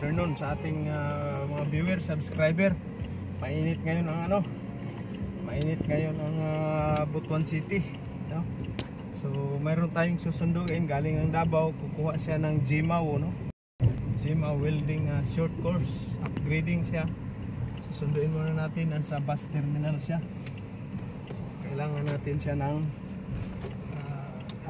afternoon sa ating mga viewer, subscriber. Mainit ngayon ang mainit ngayon ang Butuan City, no? So mayroon tayong susunduin galing ng Davao, kukuha siya ng GMAW, no? GMAW welding short course, upgrading siya. Susunduin muna natin, nasa bus terminal siya. So, kailangan natin siya ng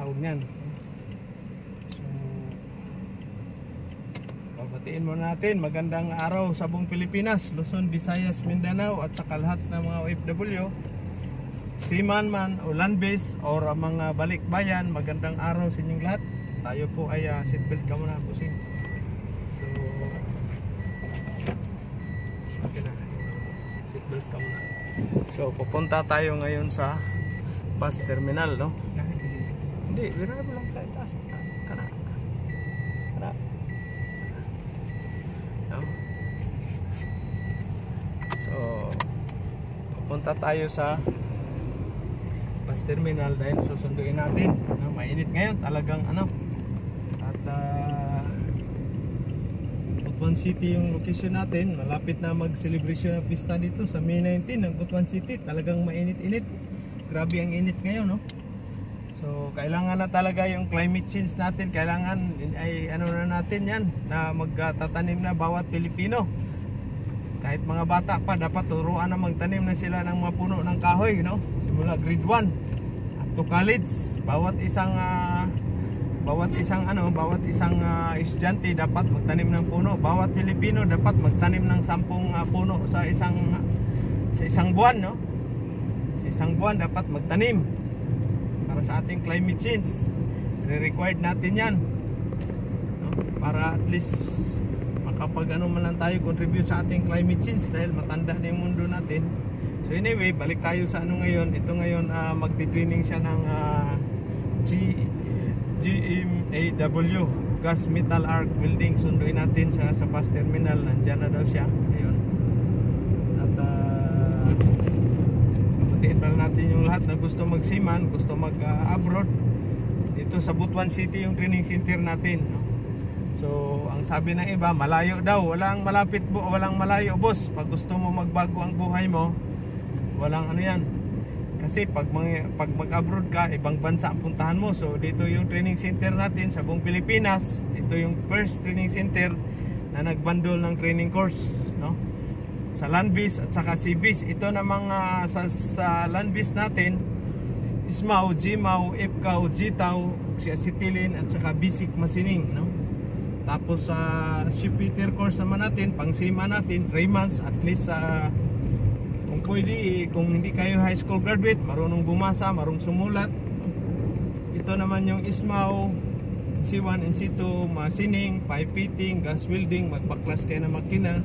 tawag niyan. Babatiin muna natin, magandang araw sa buong Pilipinas, Luzon, Visayas, Mindanao at saka lahat ng mga OFW, seaman man o land base or mga balikbayan. Magandang araw sa inyong lahat. Tayo po ay seatbelt ka muna, pusing. So okay na, seatbelt ka muna. So pupunta tayo ngayon sa bus terminal, no? Hindi, wala lang sa itaas. Kana no? So pupunta tayo sa bus terminal dahil susunduin natin. Mainit ngayon talagang at Butuan City yung location natin. Malapit na mag-celebration ng pista dito sa May 19 ng Butuan City. Talagang mainit-init. Grabe ang init ngayon, no? So kailangan na talaga yung climate change natin. Kailangan ay na natin yan, na magtatanim na bawat Pilipino. Kahit mga bata pa, dapat turuan na magtanim na sila ng mga puno ng kahoy, no? Simula grade 1 up to college. Bawat isang estudyante dapat magtanim ng puno. Bawat Pilipino dapat magtanim ng 10 puno sa isang buwan, no? Sa isang buwan dapat magtanim para sa ating climate change. Re-required natin yan, no? Para at least makapag man lang tayo contribute sa ating climate change dahil matanda na yung mundo natin. So anyway, balik tayo sa ngayon. Ito ngayon, magti-training siya ng GMAW, Gas Metal Arc Welding. Sunduin natin siya sa bus terminal. Nandyan na daw siya ngayon. At mabutiin pa natin yung lahat na gusto magsiman, gusto mag-abroad. Dito sa Butuan City yung training center natin, no? So ang sabi ng iba, malayo daw. Walang malapit, walang malayo, boss. Pag gusto mo magbago ang buhay mo, walang yan. Kasi pag mag-abroad ka, ibang bansa ang puntahan mo. So dito yung training center natin sa buong Pilipinas. Ito yung first training center na nagbundle ng training course, no? Sa land base at saka sea base. Ito namang sa land base natin, ISMAW, GMAW, IPCAW, GTAW, Citilin at saka basic machining, no? Tapos sa shipfitter course naman natin, pang seaman natin, 3 months at least. Kung pwede, kung hindi kayo high school graduate, marunong bumasa, marunong sumulat. Ito naman yung ISMAW, C1 and C2, machining, pipe fitting, gas welding, magpaklas kayo ng makina,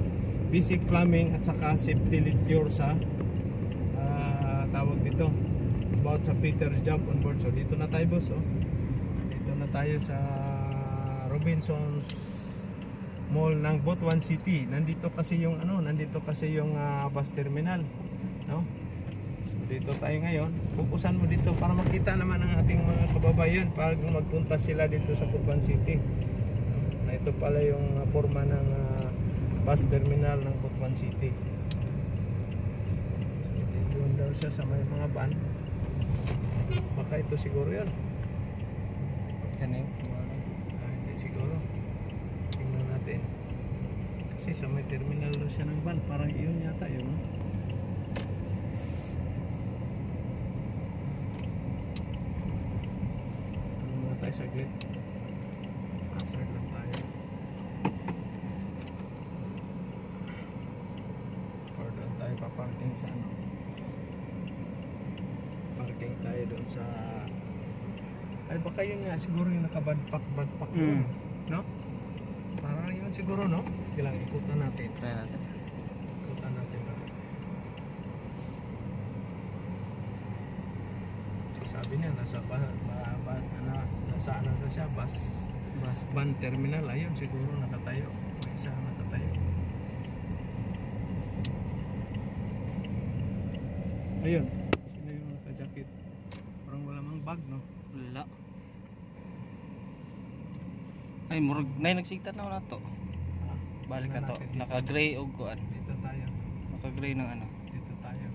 basic plumbing at saka safety lecture sa tawag dito about sa fitter's job on board. So dito na tayo, boss, oh. Dito na tayo sa Robinson's Mall ng Butuan City. Nandito kasi yung bus terminal, no? So dito tayo ngayon. Pupusan mo dito para makita naman ang ating mga kababayan pag magpunta sila dito sa Butuan City. Na ito pala yung forma ng bus terminal ng Butuan City. So dito daw siya sa may mga van. Baka ito siguro yun. Kaning hindi siguro. Tingnan natin. Kasi sa may terminal daw siya ng van. Parang iyon yata yun, no? Ano muna tayo saglit. Hazard lang tayo. Or doon tayo paparking sa parking tayo doon sa ay baka yun nga siguro yung nakabadpak no? Parang yun siguro, no? Kailangan ikutan natin. Try natin. Ikutan natin. So, sabi niya nasa nasa siya, bus van terminal. Ayun siguro nakatayo. May isa nakatayo. Ayun. Sino yung naka-jacket? Parang wala mang bag, no? Wala. Ay, murag na nagsigtat na to. Balik Tingnan ka to. natin dito. Naka-gray o kuan. Dito tayo. Naka-gray ng ano. Dito tayo.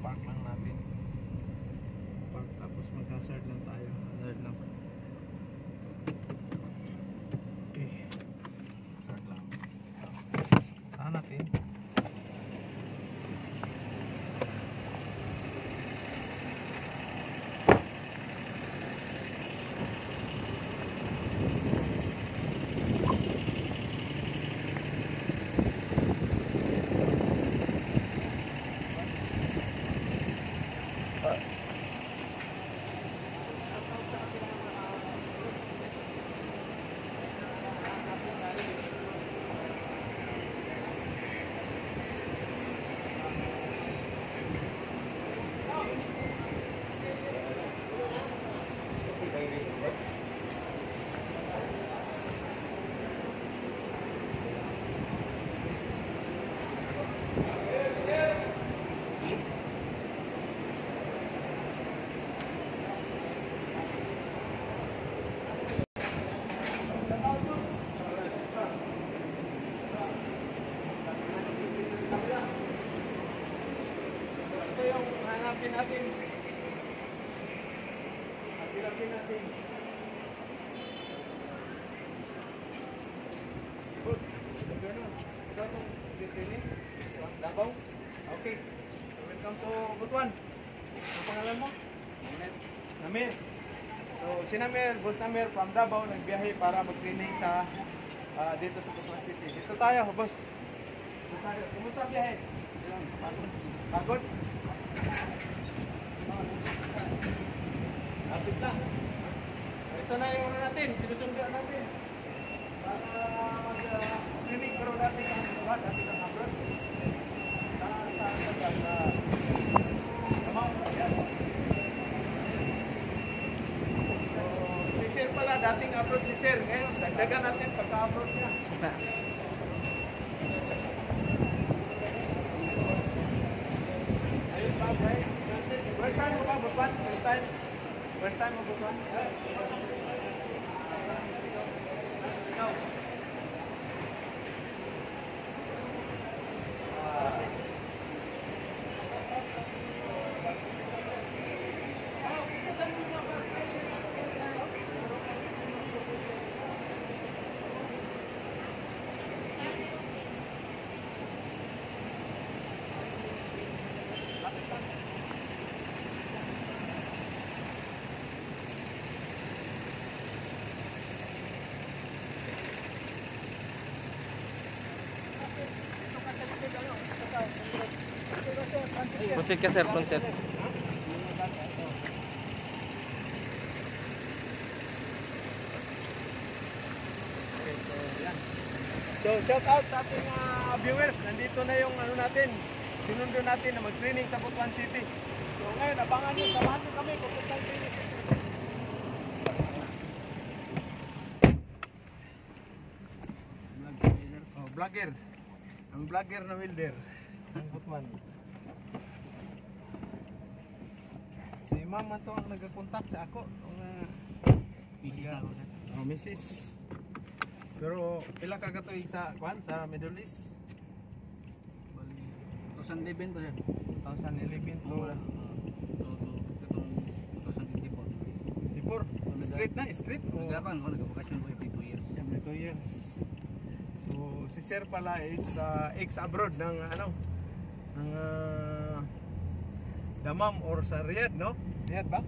Park lang natin. Park tapos mag-hazard lang tayo. Hazard lang. Okay. Hazard lang. Tahan natin. Ito yung hanapin natin. Hanapin natin. Boss, gano'n. Ikaw itong training? Davao? Okay. So, welcome to Butuan. Ang pangalan mo? Namir. So, si Namir, Boss Namir from Davao, nagbiyahe para mag-training sa dito sa Butuan City. Dito tayo, boss. Dito tayo. Kumusta ang biyahe? Pagod? Lapit lang. Ito na yung ano natin, sinusundo natin. Para mag-clinic, pero dati kang subat, dati kang abroad. So, si Sir pala, dating abroad si Sir. Ngayon, dagdagan natin pagka-abroad niya. Ayos ba, Bray? First time mo ba, Butuan? First time? First time mo, Butuan? Ikaw? Proceed ka sir, proceed. So shout out sa ating viewers. Nandito na yung ano natin. Sinundo natin na mag-training sa Butuan City. So ngayon, abangan nyo. Samahan nyo kami kung punta training. Oh, vlogger. Ang vlogger na welder. Ang Butuan. Si mama to ang nagkakontak sa ako. Oh, Mrs. Pero pila ka katuig sa kwan sa Middle East? 2011 to sir. 2011 to Itong 2024. Street na, street o Nagapan ko, nagabakasyon ko every 2 years. every 2 years. So si Sir pala is ex-abroad ng ano ng Damam or sa Riyadh, no? Riyadh ba?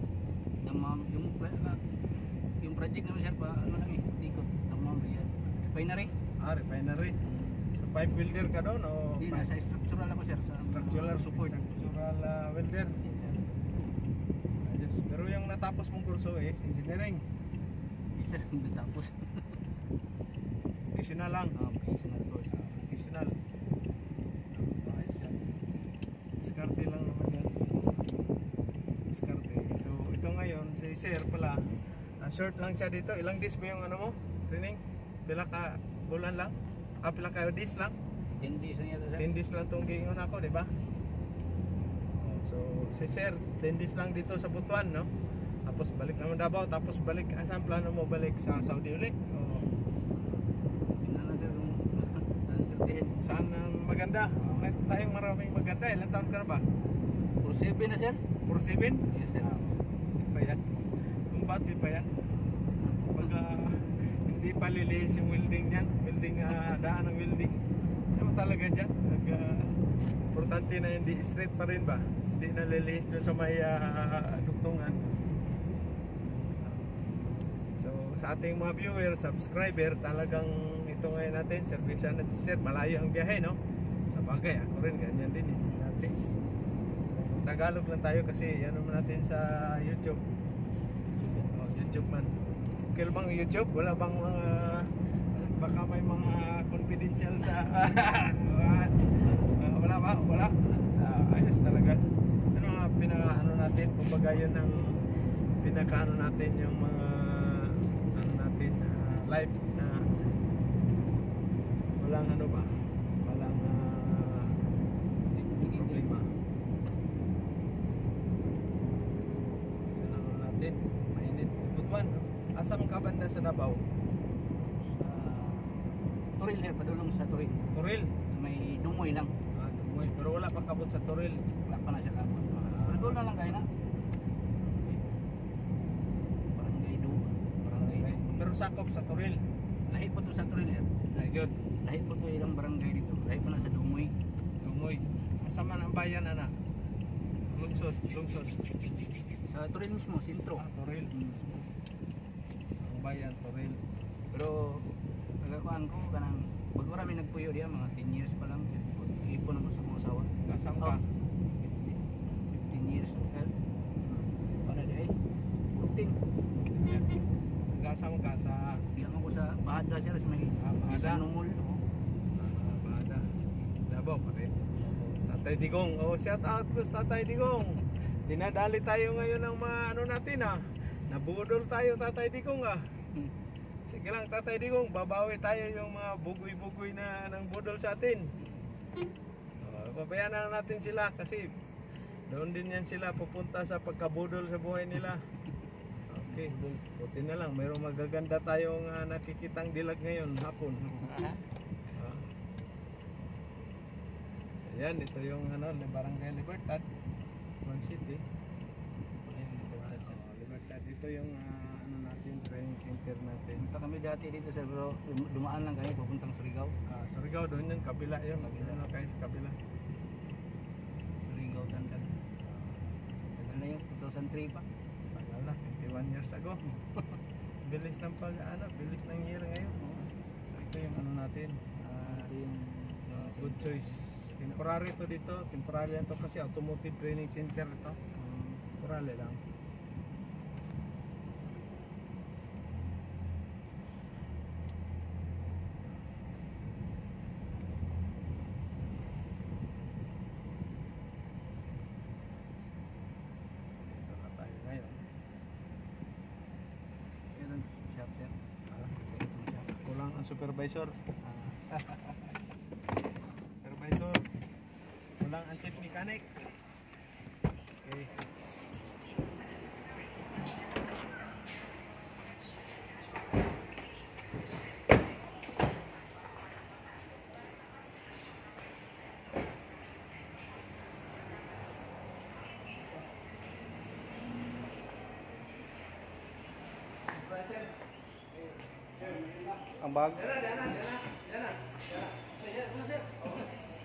Yung project naman sir pa, ano lang eh, ikot. Tamam yan. Refinery. Refinery. So pipe welder ka doon o Hindi, nasa structural ako sir. Sa structural support. Structural welder. Yes sir. Yes. Pero yung natapos mong kurso is engineering. Yes sir, hindi tapos. Vocational lang. Vocational course. Vocational. Ayos yan. Diskarte lang naman yan. Diskarte. So ito ngayon, si Sir pala, short lang siya dito. Ilang days ba yung ano mo? Training? Pila ka bulan lang? Pila ka days lang? 10 days na yata sir. 10 days lang itong gingon ako, di ba? So si Sir, 10 days lang dito sa Butuan, no? Tapos balik naman Davao, tapos balik, asan plano mo balik sa Saudi ulit? O, Tingnan lang sir kung maganda. May tayong maraming maganda. Ilang taon ka na ba? 47 na sir. 47? Yes sir. Pa yan. Kung bati pa yan. Pag hindi pa lilihis yung welding niyan, welding, daan ng welding. Ano talaga dyan? Importante na hindi straight pa rin ba? Hindi na lilihis dun sa may dugtungan. So sa ating mga viewer, subscriber, talagang ito ngayon natin, servisyan natin sir, malayo ang biyahe, no? Sa bagay, ako rin ganyan din eh. Natin. Tagalog lang tayo kasi ano natin sa YouTube. YouTube man. Okay bang YouTube? Wala bang mga baka may mga confidential sa wala ba? Wala. Ayos talaga. Ano nga pinaka-ano natin, kumbaga yun ang pinaka-ano natin yung mga ano natin, live na walang ano ba? Walang problema. Ano natin? Mainit. Butuan. Asam ka banda sa Davao? Sa Turil sir, padulong sa Turil. Turil. May dumoy lang. Dumoy. Pero wala pa kabot sa Turil. Wala pa na siya kapon. Doon na lang kayo na. Barangay Do. Barangay Okay. Do. Pero sakop sa Turil. Lahi po to sa Turil sir. Ay, good. Lahi po to ilang barangay dito. Lahi pa na sa Dumoy. Dumoy. Asa man ang bayan, anak? Lungsod. Lungsod. Sa Turil mismo, sentro. Turil. Mismo. Ang bayan, Turil. Pero nagakuan ko kanang pag marami nagpuyo diya mga 10 years pa lang ipon naman sa mga asawa. Kasam ka? 15 years old. Para di ay 14. Kasam ka sa Di naman ko sa Bahada sir sa may Bahada. isang numol. Bada. Davao pa rin. Tatay Digong. Oh, shout out po sa Tatay Digong. Dinadali tayo ngayon ng mga ano natin Nabudol tayo Tatay Digong Sige lang Tatay Digong, babawi tayo yung mga bugoy-bugoy na ng budol sa atin. Pabayaan na natin sila kasi doon din yan sila pupunta sa pagkabudol sa buhay nila. Okay, buti na lang mayroong magaganda tayong nakikitang dilag ngayon hapon. So yan, ito yung Barangay Libertad, One City. Libertad, ito yung ano natin, training center natin. Punta kami dati dito sir bro, dumaan lang kami papuntang Surigao. Surigao doon yun, kabila yun. Kabila kayo sa kabila. Surigao Tandag. Tagal na yun, 2003 pa. Tagal na, 21 years ago. Bilis ng bilis ng year ngayon. So, ito yung ano natin. Ito yung Good choice. Temporary to dito. Temporary lang to kasi automotive training center ito. Temporary lang. Ito na tayo ngayon. Siya shop sir. Sa itong shop. Kulang ang supervisor. Ah, Supervisor. Kulang ang chief mechanic. Okay. Ang bag. Diyan na.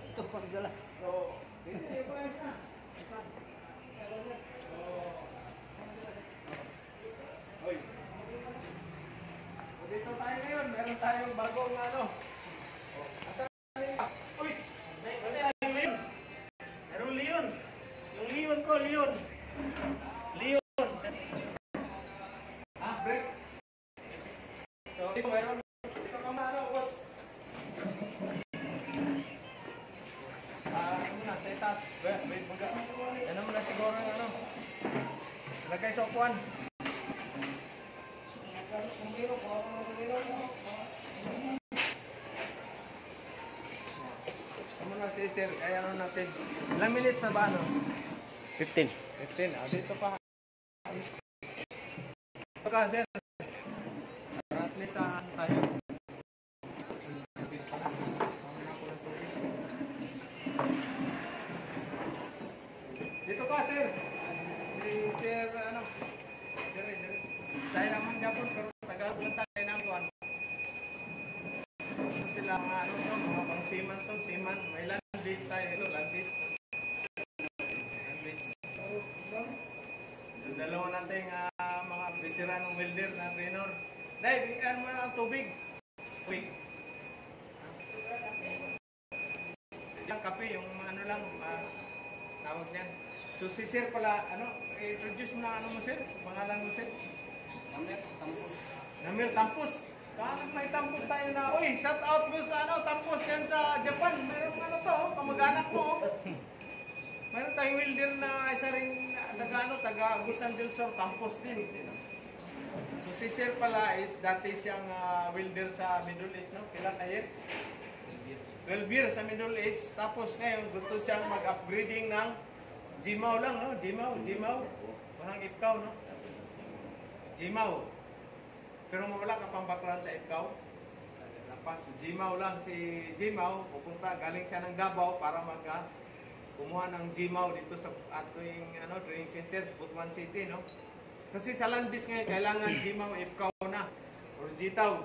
ito pa sa dala. Hoy. Dito tayo ngayon, meron tayong bagong Asan na? Uy! Kasi ang leon. Meron leon. Yung leon ko, leon. Leon. Break. So, dito meron. Dito ka boss. Muna, setas. Wait, baga. Yan muna siguro yung lagay sa upuan. Muna si sir, kaya natin. Ilang minutes na ba 15. 15. Dito pa. Ito ka sir. At least tayo. sila mga ano to, mga pang seaman to, seaman. May land base tayo ito, land base. Land base. So, yung dalawa nating mga veteranong welder na trainer. Dahil, bigyan mo ang tubig. Tubig. Yung kape, yung ano lang, tawag niyan. So si Sir pala, ano, introduce mo na ano mo Sir? Pangalan mo Sir? Namir Tampos. Namir Tampos. Kanan may Tampos tayo na, uy, shout out mo sa ano, Tampos yan sa Japan. Mayroong ano to, kamag-anak mo. Mayroon tayong welder na isa rin, taga Agusan del Sur, Tampos din. So si Sir pala is dati siyang welder sa Middle East, no? Kailan na years? 12 years sa Middle East. Tapos ngayon gusto siyang mag-upgrading ng Jimaw lang, no? Jimaw. Parang ipkaw, no? Jimaw. Pero wala ka pang background sa ipkaw. So Jimaw lang si Jimaw. Pupunta, galing siya ng Davao para kumuha ng Jimaw dito sa ating training center, Butuan City, no? Kasi sa Landbis ngayon, kailangan Jimaw ipkaw na. Or Jitaw.